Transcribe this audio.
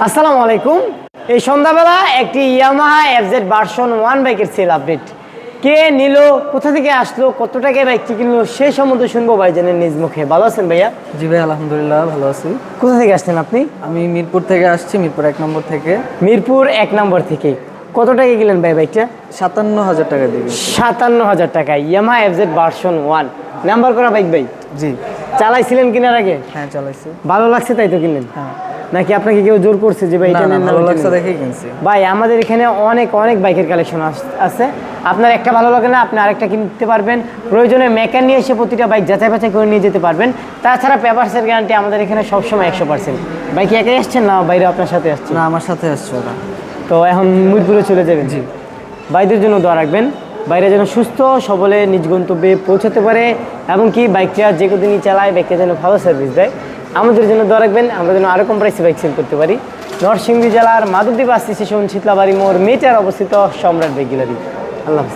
আসসালামু আলাইকুম। এই সন্ধ্যাবেলা একটি ইয়ামাহা এফজেড ভার্সন 1 বাইকের সেল আপডেট। কে নিল, কোথা থেকে আসলো, কত টাকায় বাইকটি কিনলো, সেই সম্বন্ধে শুনবো ভাইজানের নিজ মুখে। ভালো আছেন ভাইয়া? জি ভাই, আলহামদুলিল্লাহ ভালো আছি। কোথা থেকে আসছেন আপনি? আমি মিরপুর থেকে আসছি, মিরপুর 1 নম্বর থেকে। মিরপুর 1 নম্বর থেকে। কত টাকা কিনলেন ভাই বাইকটা? 57,000 টাকা দিয়ে। 57,000 টাকায় ইয়ামাহা এফজেড ভার্সন 1 নাম্বার করা বাইক ভাই। জি চালাইছিলেন কেনার আগে? হ্যাঁ, চালাইছি। ভালো লাগছে তাই তো কিনলেন? হ্যাঁ। নাকি আপনাকে কেউ জোর করছে যে ভাই না এটা না, নেন? ভালো লাগছে দেখেই কিনছি। ভাই আমাদের এখানে অনেক অনেক বাইকের কালেকশন আছে। আপনার একটা ভালো লাগে না, আপনি আরেকটা কিনতে পারবেন। প্রয়োজনে মেকার নিয়ে এসে প্রতিটা বাইক যাচাই বাছাই করে নিয়ে যেতে পারবেন। তাছাড়া পেপারসের গ্যারান্টি আমাদের এখানে সবসময় 100%। বাইক একাই আসছেন না বাইরে আপনার সাথে আসছেন? না, আমার সাথে আসছে ওরা। তো এখন মিরপুরে চলে যাবেন? জি। ভাইদের জন্য দোয়া রাখবেন, বাইরে যেন সুস্থ সবলে নিজ গন্তব্যে পৌঁছাতে পারে, এবং কি বাইকটা যে কদিনই চালায় বাইকটা যেন ভালো সার্ভিস দেয়। আমাদের জন্য দোয়া রাখবেন, আমরা যেন আরও কম প্রাইসে বাইক সেল করতে পারি। নরসিংদী জেলার মাধবদী বাস স্টেশন, শীতলাবাড়ি মোড়, মেটার অবস্থিত সম্রাট বাইক গ্যালারি। আল্লাহ হাফেজ।